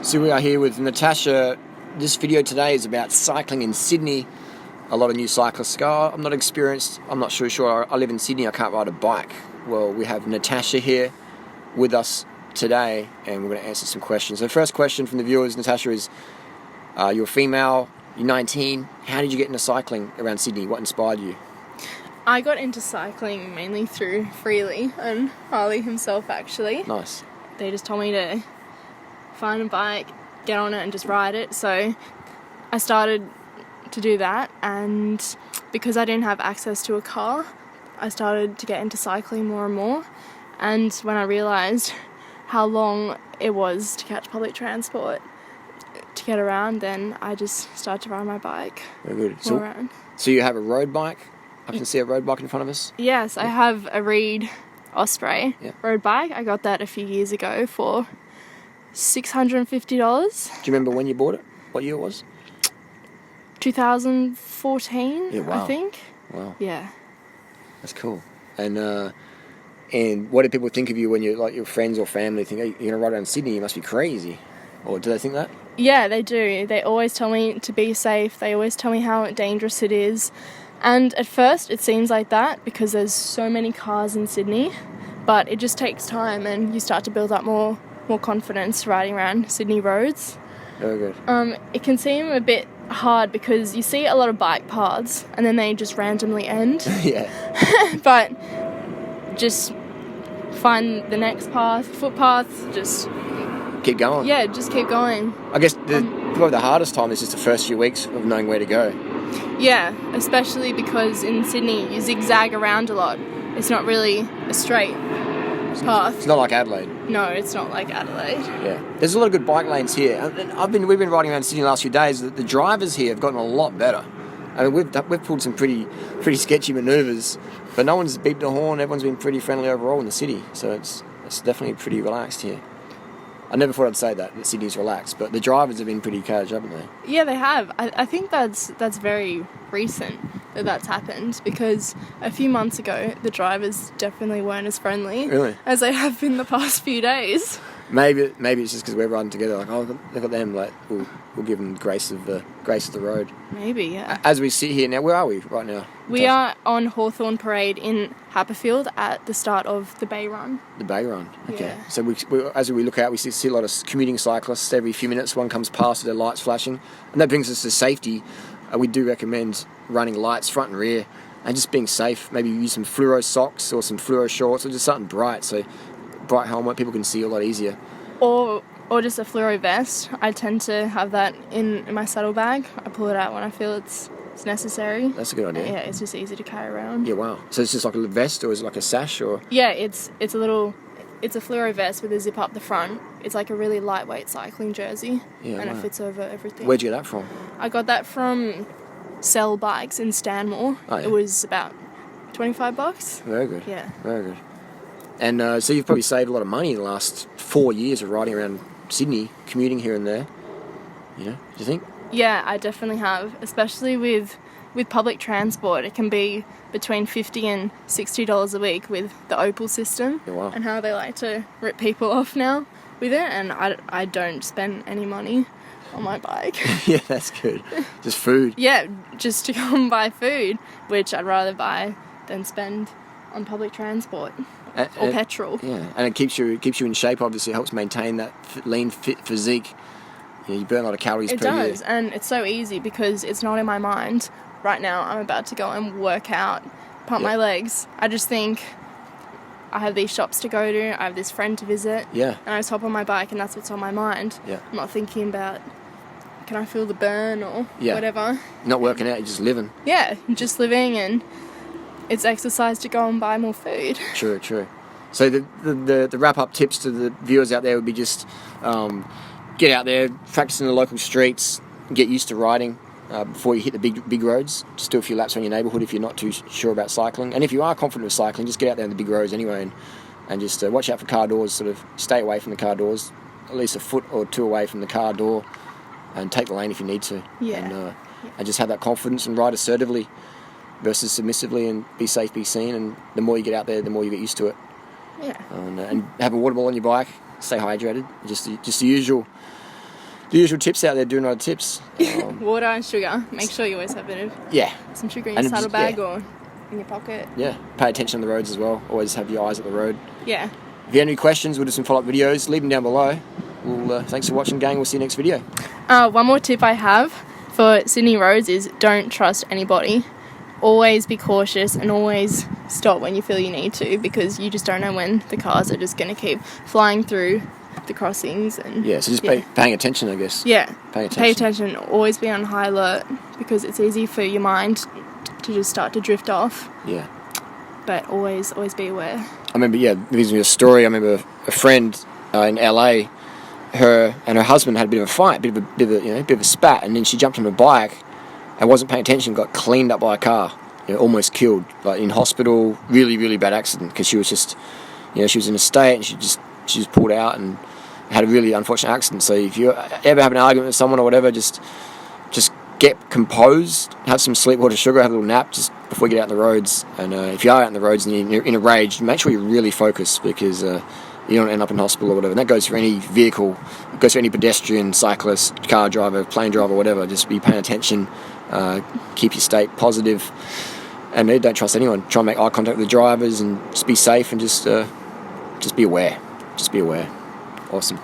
So we are here with Natasha. This video today is about cycling in Sydney. A lot of new cyclists go, I'm not experienced, I'm not sure. I live in Sydney, I can't ride a bike. Well, we have Natasha here with us today, and we're going to answer some questions. The first question from the viewers, Natasha, is you're a female, you're 19. How did you get into cycling around Sydney? What inspired you? I got into cycling mainly through Freely and Harley himself, actually. Nice. They just told me to find a bike, get on it and just ride it. So I started to do that, and because I didn't have access to a car, I started to get into cycling more and more. And when I realised how long it was to catch public transport to get around, then I just started to ride my bike. Very good. So you have a road bike? I can see a road bike in front of us. Yes, I have a Reed Osprey road bike. I got that a few years ago for $650. Do you remember when you bought it? What year it was? 2014, yeah, wow. I think. Wow. Yeah. That's cool. And what do people think of you when you, like, your friends or family think, hey, you're going to ride around Sydney, you must be crazy? Or do they think that? Yeah, they do. They always tell me to be safe. They always tell me how dangerous it is. And at first it seems like that because there's so many cars in Sydney, but it just takes time and you start to build up more confidence riding around Sydney roads. Very good. It can seem a bit hard because you see a lot of bike paths and then they just randomly end. Yeah. But just find the next path, footpath, just keep going. Yeah, just keep going. I guess probably the hardest time is just the first few weeks of knowing where to go. Yeah, especially because in Sydney you zigzag around a lot. It's not really a straight path. It's not like Adelaide. No, it's not like Adelaide. Yeah, there's a lot of good bike lanes here. And we've been riding around Sydney the last few days. The drivers here have gotten a lot better. I mean, we've pulled some pretty sketchy manoeuvres, but no one's beeped a horn. Everyone's been pretty friendly overall in the city, so it's definitely pretty relaxed here. I never thought I'd say that Sydney's relaxed, but the drivers have been pretty caged, haven't they? Yeah, they have. I think that's very recent that's happened, because a few months ago the drivers definitely weren't as friendly as they have been the past few days. Maybe it's just because we're riding together. Like, oh, look at them. Like, we'll give them grace of the road. Maybe, yeah. As we sit here now, where are we right now? We are on Hawthorn Parade in Haberfield at the start of the Bay Run. The Bay Run, okay. Yeah. So as we look out, we see a lot of commuting cyclists. Every few minutes, one comes past with their lights flashing, and that brings us to safety. We do recommend running lights front and rear, and just being safe. Maybe use some fluoro socks or some fluoro shorts, or just something bright. So bright helmet, people can see a lot easier. Or just a fluoro vest. I tend to have that in my saddlebag. I pull it out when I feel it's necessary. That's a good idea. Yeah, it's just easy to carry around. Yeah, wow. So it's just like a vest, or is it like a sash, or? Yeah, it's a fluoro vest with a zip up the front. It's like a really lightweight cycling jersey, and it fits over everything. Where'd you get that from? I got that from Sell Bikes in Stanmore. Oh, yeah. It was about $25. Very good. Yeah. Very good. And so you've probably saved a lot of money in the last 4 years of riding around Sydney, commuting here and there. You know, do you think? Yeah, I definitely have, especially with public transport. It can be between $50 and $60 a week with the Opal system. Yeah, wow. And how they like to rip people off now with it, and I don't spend any money on my bike. Yeah, that's good. Just food. Yeah, just to go and buy food, which I'd rather buy than spend on public transport. Or petrol. Yeah, and it keeps you in shape. Obviously, it helps maintain that lean, fit physique. You burn a lot of calories per year. It does, and it's so easy because it's not in my mind. Right now, I'm about to go and work out, pump my legs. I just think I have these shops to go to. I have this friend to visit. Yeah. And I just hop on my bike, and that's what's on my mind. Yeah. I'm not thinking about, can I feel the burn or whatever. Not working out, you're just living. Yeah, just living, and it's exercise to go and buy more food. True. So the wrap-up tips to the viewers out there would be just get out there, practice in the local streets, get used to riding before you hit the big roads. Just do a few laps around your neighbourhood if you're not too sure about cycling. And if you are confident with cycling, just get out there on the big roads anyway and just watch out for car doors, sort of stay away from the car doors, at least a foot or two away from the car door, and take the lane if you need to. Yeah. And just have that confidence and ride assertively versus submissively, and be safe, be seen, and the more you get out there, the more you get used to it. Yeah. And have a water bottle on your bike, stay hydrated, just the usual The usual tips out there, Durianrider tips. Water and sugar. Make sure you always have a bit of Yeah. some sugar in your And saddlebag or in your pocket. Yeah. Pay attention on the roads as well. Always have your eyes at the road. Yeah. If you have any questions, we'll do some follow-up videos. Leave them down below. Thanks for watching, gang. We'll see you next video. One more tip I have for Sydney roads is don't trust anybody. Always be cautious and always stop when you feel you need to, because you just don't know when the cars are just going to keep flying through the crossings. And Yeah, so just paying attention, I guess. Yeah. Pay attention. Always be on high alert, because it's easy for your mind to just start to drift off. Yeah. But always be aware. I remember, it gives me a story. I remember a friend in LA, her and her husband had a bit of a fight, bit of a spat, and then she jumped on a bike and wasn't paying attention, got cleaned up by a car, almost killed, like in hospital, really, really bad accident, because she was just, she was in a state and she just pulled out and had a really unfortunate accident. So if you ever have an argument with someone or whatever, just get composed, have some sleep, water, sugar, have a little nap just before you get out on the roads. And if you are out on the roads and you're in a rage, make sure you're really focused, because you don't end up in hospital or whatever. And that goes for any vehicle, it goes for any pedestrian, cyclist, car driver, plane driver, whatever. Just be paying attention, keep your state positive, and don't trust anyone. Try and make eye contact with the drivers and just be safe, and just be aware. Just be aware. Awesome.